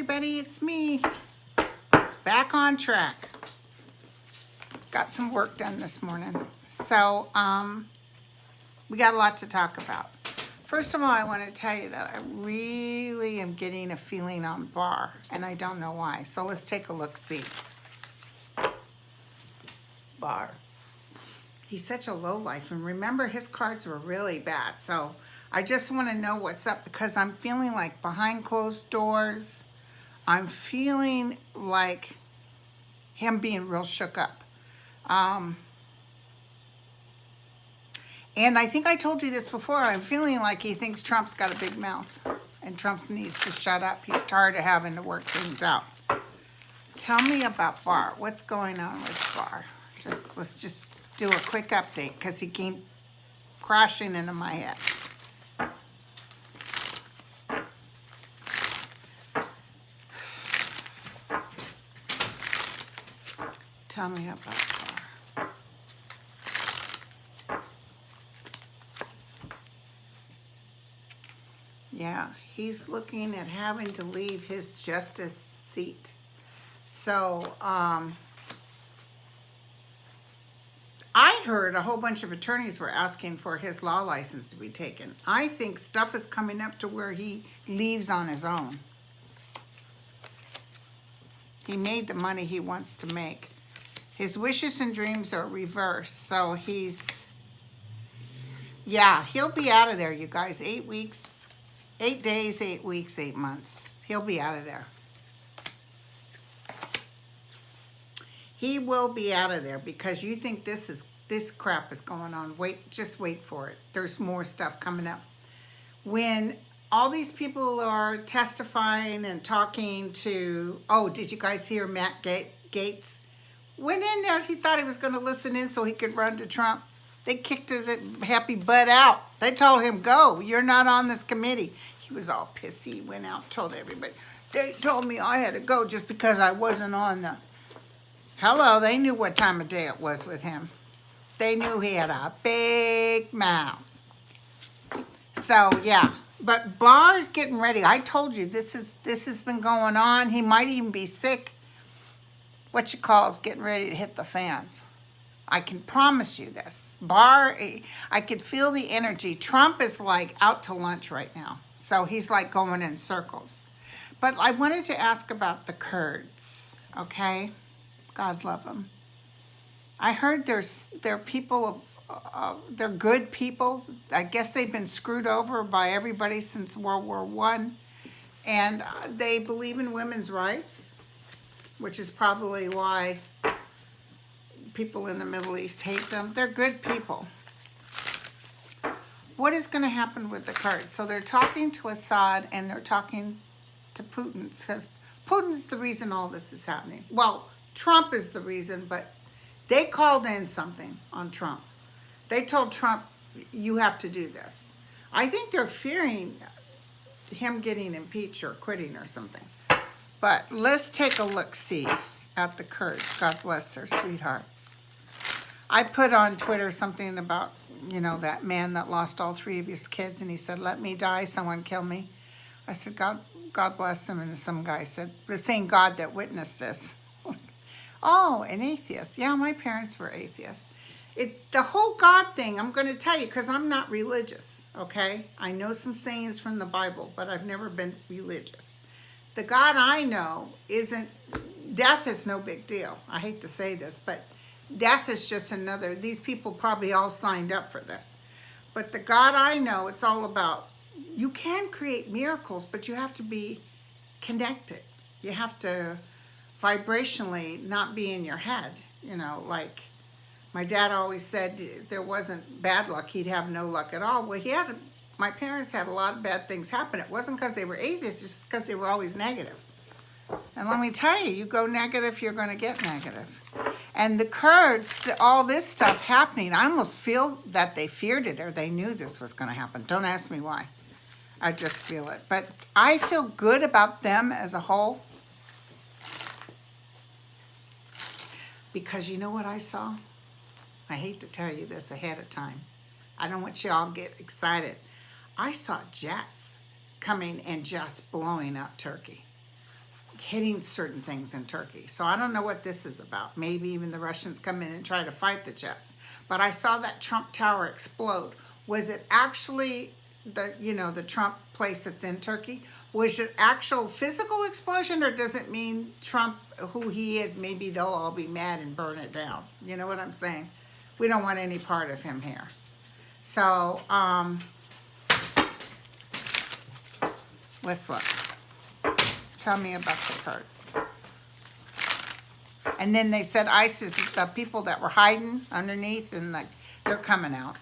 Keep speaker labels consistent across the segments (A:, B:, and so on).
A: everybody, it's me. Back on track. Got some work done this morning. So, we got a lot to talk about. First of all, I want to tell you that I really am getting a feeling on Barr, and I don't know why. So let's take a look-see. Barr. He's such a lowlife, and remember, his cards were really bad. So I just want to know what's up, because I'm feeling like behind closed doors, I'm feeling like him being real shook up. And I think I told you this before, I'm feeling like he thinks Trump's got a big mouth, and Trump needs to shut up. He's tired of having to work things out. Tell me about Barr. What's going on with Barr? Let's just do a quick update, because he came crashing into my head. Tell me about Barr. Yeah, he's looking at having to leave his justice seat. So, I heard a whole bunch of attorneys were asking for his law license to be taken. I think stuff is coming up to where he leaves on his own. He made the money he wants to make. His wishes and dreams are reversed, so yeah, he'll be out of there, you guys. 8 weeks, 8 days, 8 weeks, 8 months. He'll be out of there. He will be out of there, because you think this crap is going on. Just wait for it. There's more stuff coming up. When all these people are testifying and talking to, oh, did you guys hear Matt Gaetz? Went in there, he thought he was going to listen in so he could run to Trump. They kicked his happy butt out. They told him, go, you're not on this committee. He was all pissy. He went out, told everybody. They told me I had to go just because I wasn't on the... Hello, they knew what time of day it was with him. They knew he had a big mouth. So, yeah. But Barr's getting ready. I told you, this has been going on. He might even be sick. What you call is getting ready to hit the fans. I can promise you this. Barr, I could feel the energy. Trump is like out to lunch right now. So he's like going in circles. But I wanted to ask about the Kurds, okay? God love them. I heard they're people they're good people. I guess they've been screwed over by everybody since World War I. And they believe in women's rights, which is probably why people in the Middle East hate them. They're good people. What is going to happen with the Kurds? So they're talking to Assad and they're talking to Putin, because Putin's the reason all this is happening. Well, Trump is the reason, but they called in something on Trump. They told Trump, you have to do this. I think they're fearing him getting impeached or quitting or something. But let's take a look-see at the Kurds. God bless their sweethearts. I put on Twitter something about, that man that lost all 3 of his kids, and he said, let me die, someone kill me. I said, God bless him. And some guy said, the same God that witnessed this. Oh, an atheist. Yeah, my parents were atheists. The whole God thing, I'm going to tell you, because I'm not religious, okay? I know some sayings from the Bible, but I've never been religious. The God I know death is no big deal. I hate to say this, but death is just another, these people probably all signed up for this. But the God I know, it's all about, you can create miracles, but you have to be connected. You have to vibrationally not be in your head. Like my dad always said, if there wasn't bad luck, he'd have no luck at all. Well, my parents had a lot of bad things happen. It wasn't because they were atheists, it's just because they were always negative. And let me tell you, you go negative, you're going to get negative. And the Kurds, all this stuff happening, I almost feel that they feared it or they knew this was going to happen. Don't ask me why. I just feel it. But I feel good about them as a whole. Because you know what I saw? I hate to tell you this ahead of time. I don't want y'all to get excited. I saw jets coming and just blowing up Turkey. hitting certain things in Turkey. So I don't know what this is about. Maybe even the Russians come in and try to fight the jets. But I saw that Trump Tower explode. Was it actually the Trump place that's in Turkey? Was it actual physical explosion, or does it mean Trump, who he is, maybe they'll all be mad and burn it down? You know what I'm saying? We don't want any part of him here. So, let's look. Tell me about the Kurds. And then they said ISIS is the people that were hiding underneath, and like they're coming out.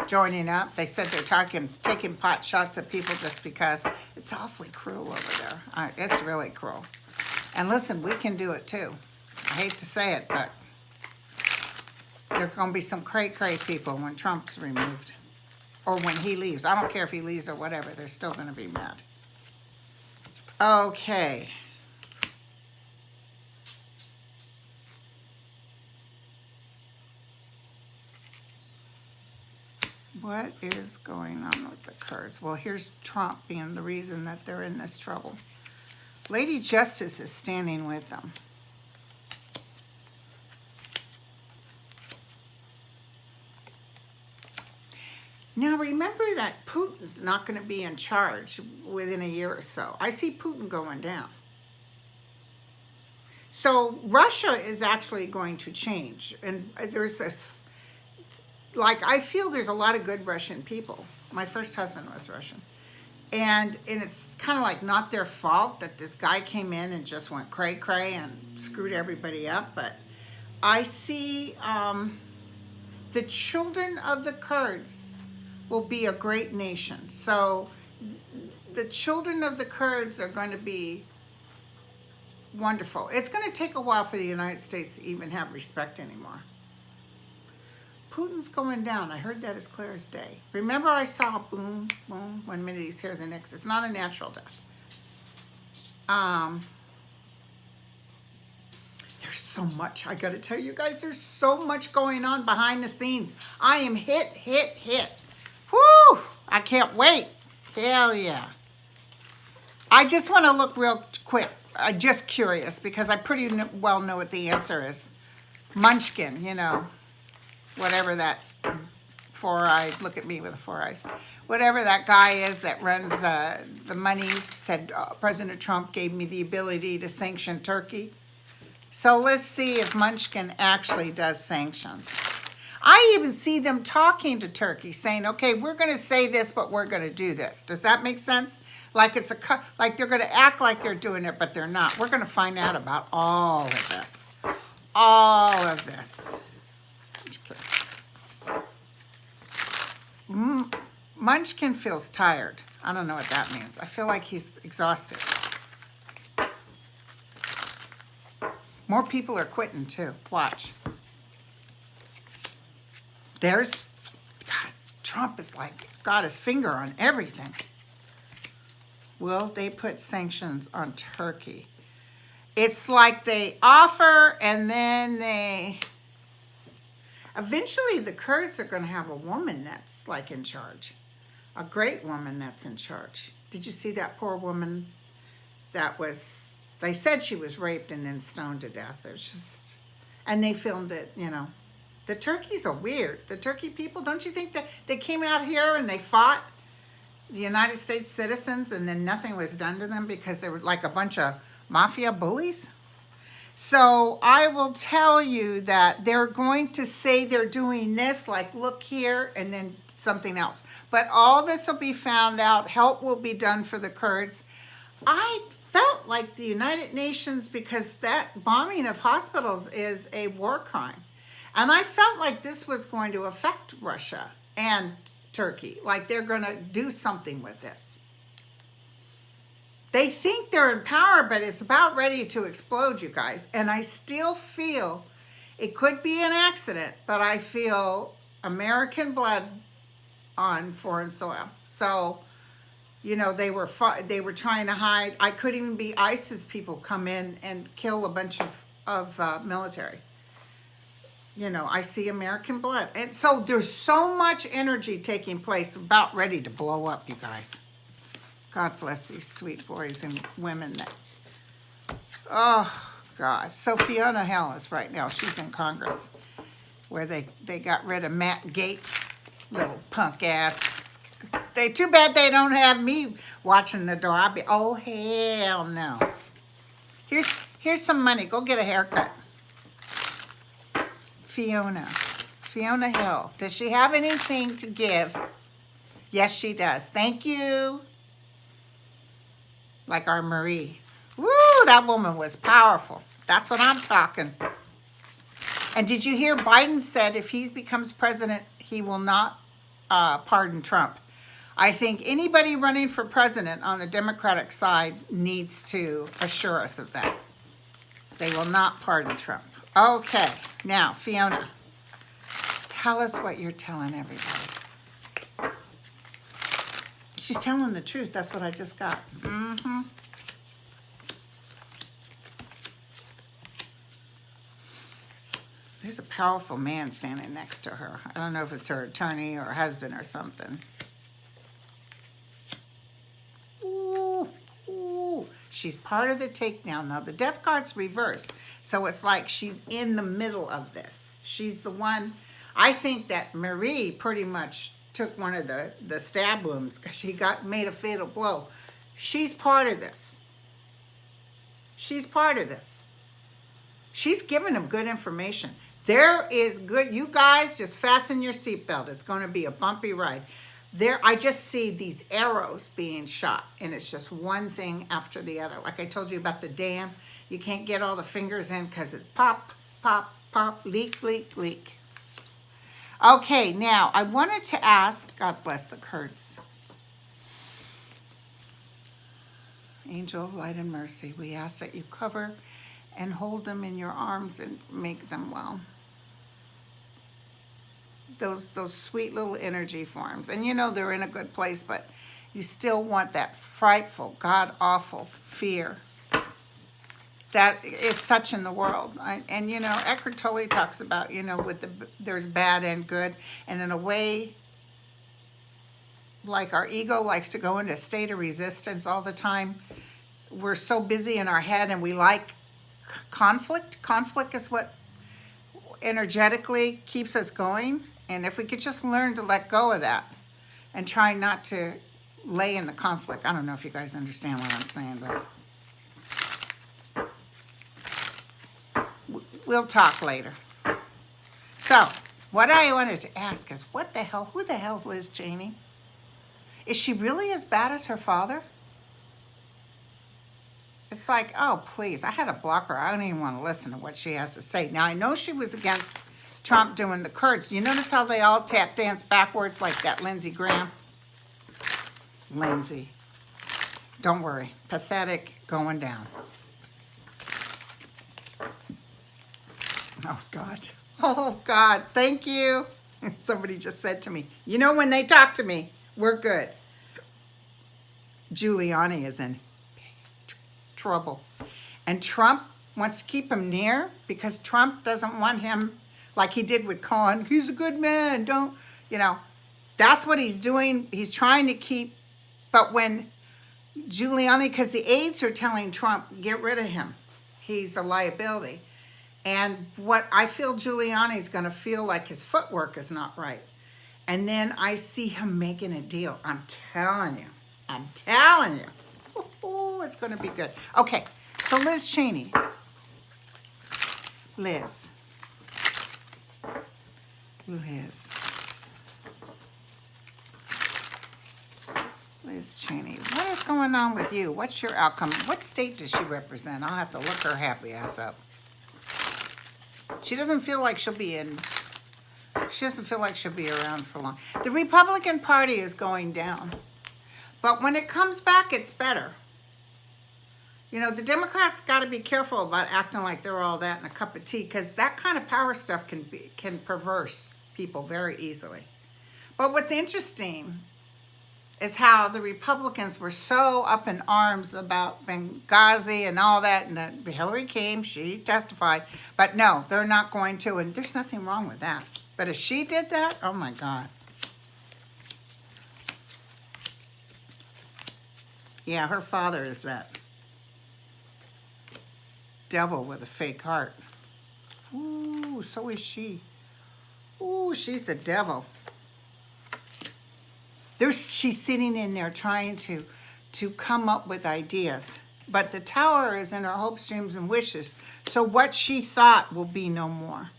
A: Joining up. They said they're taking pot shots at people just because it's awfully cruel over there. It's really cruel. And listen, we can do it too. I hate to say it, but there are going to be some cray-cray people when Trump's removed. Or when he leaves. I don't care if he leaves or whatever. They're still going to be mad. Okay. What is going on with the Kurds? Well, here's Trump being the reason that they're in this trouble. Lady Justice is standing with them. Now, remember that Putin's not going to be in charge within a year or so. I see Putin going down. So Russia is actually going to change. And there's this, like, I feel there's a lot of good Russian people. My first husband was Russian. And it's kind of like not their fault that this guy came in and just went cray-cray and screwed everybody up. But I see the children of the Kurds will be a great nation. So the children of the Kurds are going to be wonderful. It's going to take a while for the United States to even have respect anymore. Putin's going down. I heard that as clear as day. Remember, I saw boom, boom, 1 minute he's here, the next. It's not a natural death. There's so much. I got to tell you guys, there's so much going on behind the scenes. I am hit. Whoo! I can't wait. Hell yeah. I just want to look real quick. I'm just curious because I pretty well know what the answer is. Munchkin, whatever that four-eyed, look at me with the four eyes. Whatever that guy is that runs the monies, said President Trump gave me the ability to sanction Turkey. So let's see if Munchkin actually does sanctions. I even see them talking to Turkey, saying, "Okay, we're going to say this, but we're going to do this." Does that make sense? Like like they're going to act like they're doing it, but they're not. We're going to find out about all of this. All of this. Munchkin feels tired. I don't know what that means. I feel like he's exhausted. More people are quitting too. Watch. God, Trump is like got his finger on everything. Will they put sanctions on Turkey? It's like they offer and then eventually the Kurds are going to have a woman that's like in charge. A great woman that's in charge. Did you see that poor woman that they said she was raped and then stoned to death. It's just, and they filmed it, The Turkeys are weird. The Turkey people, don't you think that they came out here and they fought the United States citizens and then nothing was done to them because they were like a bunch of mafia bullies? So I will tell you that they're going to say they're doing this, like look here, and then something else. But all this will be found out. Help will be done for the Kurds. I felt like the United Nations, because that bombing of hospitals is a war crime. And I felt like this was going to affect Russia and Turkey, like they're going to do something with this. They think they're in power, but it's about ready to explode, you guys. And I still feel it could be an accident, but I feel American blood on foreign soil. So, they were trying to hide. I could even be ISIS people come in and kill a bunch of military. You know, I see American blood. And so there's so much energy taking place, about ready to blow up, you guys. God bless these sweet boys and women that, oh, God. So Fiona Hill is right now, she's in Congress, where they got rid of Matt Gaetz, little punk ass. Too bad they don't have me watching the door. I'll be, oh, hell no. Here's some money. Go get a haircut. Fiona Hill. Does she have anything to give? Yes, she does. Thank you. Like our Marie. Woo, that woman was powerful. That's what I'm talking. And did you hear Biden said if he becomes president, he will not pardon Trump? I think anybody running for president on the Democratic side needs to assure us of that. They will not pardon Trump. Okay, now, Fiona, tell us what you're telling everybody. She's telling the truth. That's what I just got. Mm-hmm. There's a powerful man standing next to her. I don't know if it's her attorney or husband or something. Ooh, ooh. She's part of the takedown. Now, the death card's reversed. So it's like she's in the middle of this. She's the one. I think that Marie pretty much took one of the stab wounds because she made a fatal blow. She's part of this. She's part of this. She's giving them good information. There is good. You guys just fasten your seatbelt. It's going to be a bumpy ride. I just see these arrows being shot, and it's just one thing after the other. Like I told you about the dam, you can't get all the fingers in because it's pop, pop, pop, leak, leak, leak. Okay, now I wanted to ask, God bless the Kurds. Angel of light and mercy, we ask that you cover and hold them in your arms and make them well. Those sweet little energy forms. And you know they're in a good place, but you still want that frightful, God-awful fear that is such in the world. And you know, Eckhart Tolle talks about, you know, there's bad and good. And in a way, like our ego likes to go into a state of resistance all the time. We're so busy in our head and we like conflict. Conflict is what energetically keeps us going. And if we could just learn to let go of that and try not to lay in the conflict. I don't know if you guys understand what I'm saying, but we'll talk later. So, what I wanted to ask is, who the hell's Liz Cheney? Is she really as bad as her father? It's like, oh, please, I had to block her. I don't even want to listen to what she has to say. Now, I know she was against Trump doing the Kurds. You notice how they all tap dance backwards like that Lindsey Graham? Lindsey. Don't worry. Pathetic, going down. Oh, God. Oh, God. Thank you. Somebody just said to me, you know, when they talk to me, we're good. Giuliani is in trouble. And Trump wants to keep him near because Trump doesn't want him like he did with Cohen. He's a good man. Don't, you know, that's what he's doing. He's trying to keep, but when Giuliani, because the aides are telling Trump, get rid of him. He's a liability. And what I feel Giuliani's going to feel like his footwork is not right. And then I see him making a deal. I'm telling you. Oh, it's going to be good. Okay, so Liz Cheney. Liz Cheney, what is going on with you? What's your outcome? What state does she represent? I'll have to look her happy ass up. She doesn't feel like she'll be around for long. The Republican Party is going down. But when it comes back, it's better. You know, the Democrats got to be careful about acting like they're all that in a cup of tea, because that kind of power stuff can perverse people very easily. But what's interesting is how the Republicans were so up in arms about Benghazi and all that, and that Hillary came, she testified, but no, they're not going to, and there's nothing wrong with that. But if she did that, oh my God. Yeah, her father is that devil with a fake heart. Ooh, so is she. Ooh, she's the devil. She's sitting in there trying to come up with ideas. But the tower is in her hopes, dreams, and wishes. So what she thought will be no more.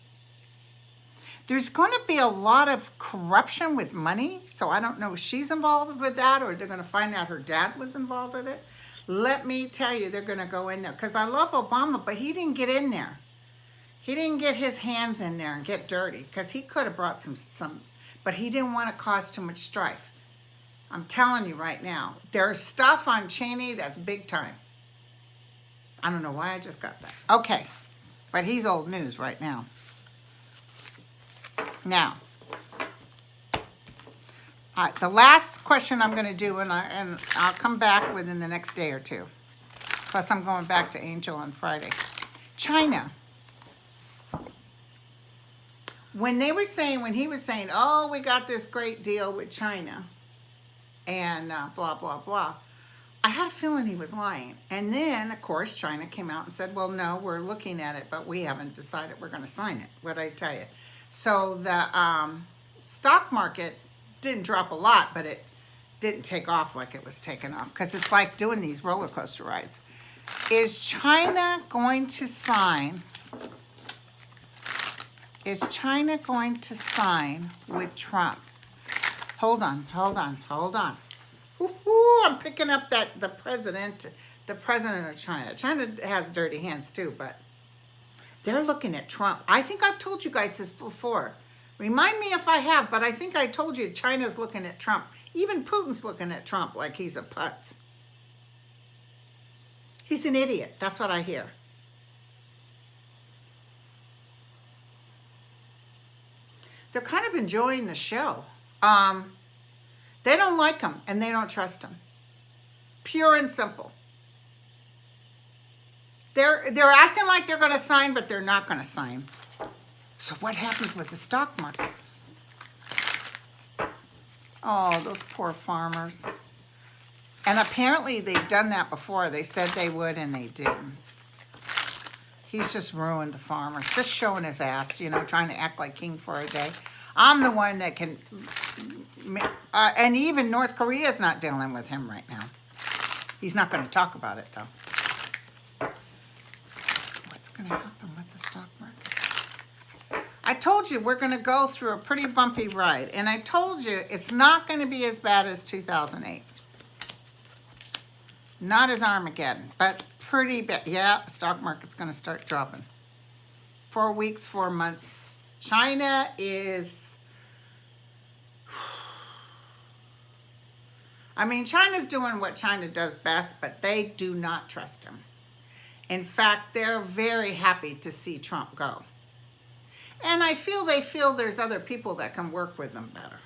A: There's going to be a lot of corruption with money. So I don't know if she's involved with that or they're going to find out her dad was involved with it. Let me tell you, they're going to go in there. Because I love Obama, but he didn't get in there. He didn't get his hands in there and get dirty. Because he could have brought some, but he didn't want to cause too much strife. I'm telling you right now, there's stuff on Cheney that's big time. I don't know why I just got that. Okay, but he's old news right now. Now, all right, the last question I'm going to do, and I'll come back within the next day or two. Plus, I'm going back to Angel on Friday. China. When he was saying, oh, we got this great deal with China, and blah, blah, blah, I had a feeling he was lying. And then, of course, China came out and said, well, no, we're looking at it, but we haven't decided we're going to sign it. What did I tell you? So the stock market didn't drop a lot, but it didn't take off like it was taking off, because it's like doing these roller coaster rides. Is China going to sign with Trump? Hold on. Woo-hoo, I'm picking up the president of China. China has dirty hands too, but they're looking at Trump. I think I've told you guys this before. Remind me if I have, but I think I told you China's looking at Trump. Even Putin's looking at Trump like he's a putz. He's an idiot. That's what I hear. They're kind of enjoying the show. They don't like him and they don't trust him. Pure and simple. They're acting like they're going to sign, but they're not going to sign. So what happens with the stock market? Oh, those poor farmers. And apparently they've done that before. They said they would and they didn't. He's just ruined the farmers. Just showing his ass, trying to act like king for a day. I'm the one that can... and even North Korea's not dealing with him right now. He's not going to talk about it, though. What's going to happen with the stock market? I told you we're going to go through a pretty bumpy ride. And I told you it's not going to be as bad as 2008. Not as Armageddon, but pretty bad. Yeah, stock market's going to start dropping. 4 weeks, 4 months. China is... China's doing what China does best, but they do not trust him. In fact, they're very happy to see Trump go. And they feel there's other people that can work with them better.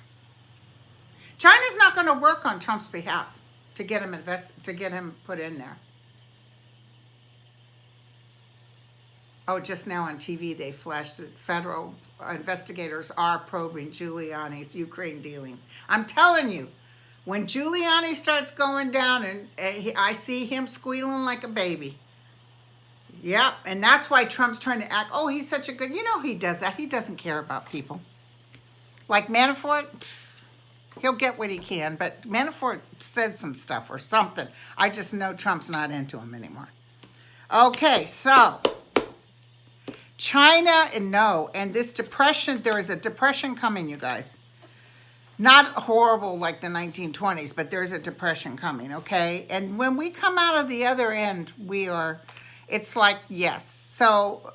A: China's not going to work on Trump's behalf to get him put in there. Oh, just now on TV they flashed that federal investigators are probing Giuliani's Ukraine dealings. I'm telling you, when Giuliani starts going down and I see him squealing like a baby. Yep, and that's why Trump's trying to act, oh, he's such a good, he does that. He doesn't care about people. Like Manafort, he'll get what he can, but Manafort said some stuff or something. I just know Trump's not into him anymore. Okay, so China, and this depression, there is a depression coming, you guys. Not horrible like the 1920s, but there's a depression coming, okay? And when we come out of the other end, it's like, yes. So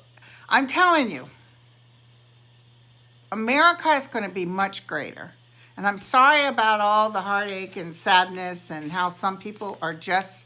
A: I'm telling you, America is going to be much greater. And I'm sorry about all the heartache and sadness and how some people are just,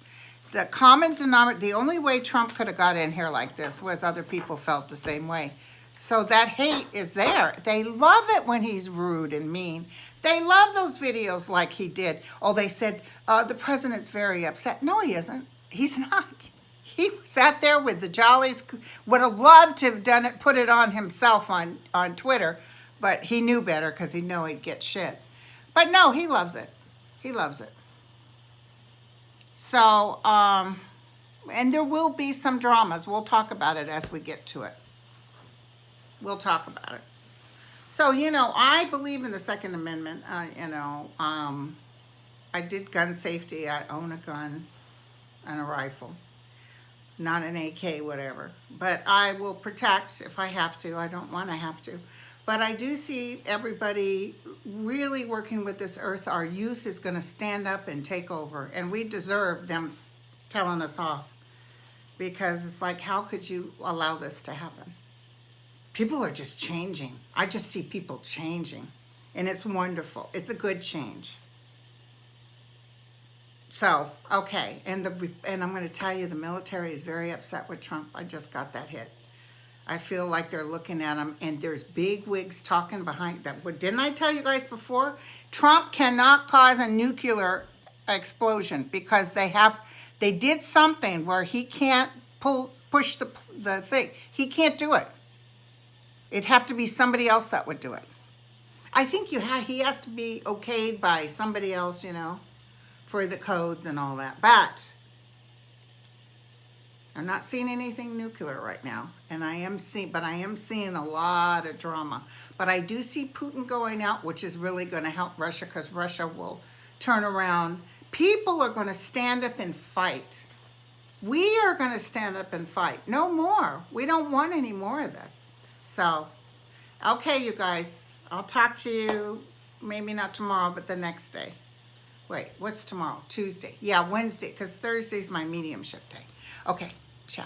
A: the common denominator, the only way Trump could have got in here like this was other people felt the same way. So that hate is there. They love it when he's rude and mean. They love those videos like he did. Oh, they said, the president's very upset. No, he isn't. He's not. He sat there with the jollies, would have loved to have done it, put it on himself on Twitter, but he knew better because he knew he'd get shit. But no, he loves it. He loves it. So, and there will be some dramas. We'll talk about it as we get to it. We'll talk about it. So, I believe in the Second Amendment. I did gun safety. I own a gun and a rifle. Not an AK, whatever. But I will protect if I have to. I don't want to have to. But I do see everybody really working with this earth. Our youth is going to stand up and take over. And we deserve them telling us off. Because it's like, how could you allow this to happen? People are just changing. I just see people changing. And it's wonderful. It's a good change. So, okay. And I'm going to tell you, the military is very upset with Trump. I just got that hit. I feel like they're looking at him, and there's big wigs talking behind them. But didn't I tell you guys before? Trump cannot cause a nuclear explosion because they did something where he can't push the thing. He can't do it. It'd have to be somebody else that would do it. I think he has to be okayed by somebody else, for the codes and all that. But I'm not seeing anything nuclear right now, and I am seeing a lot of drama. But I do see Putin going out, which is really going to help Russia because Russia will turn around. People are going to stand up and fight. We are going to stand up and fight. No more. We don't want any more of this. So, okay, you guys. I'll talk to you, maybe not tomorrow, but the next day. Wait, what's tomorrow? Tuesday. Yeah, Wednesday, because Thursday's my mediumship day. Okay, ciao.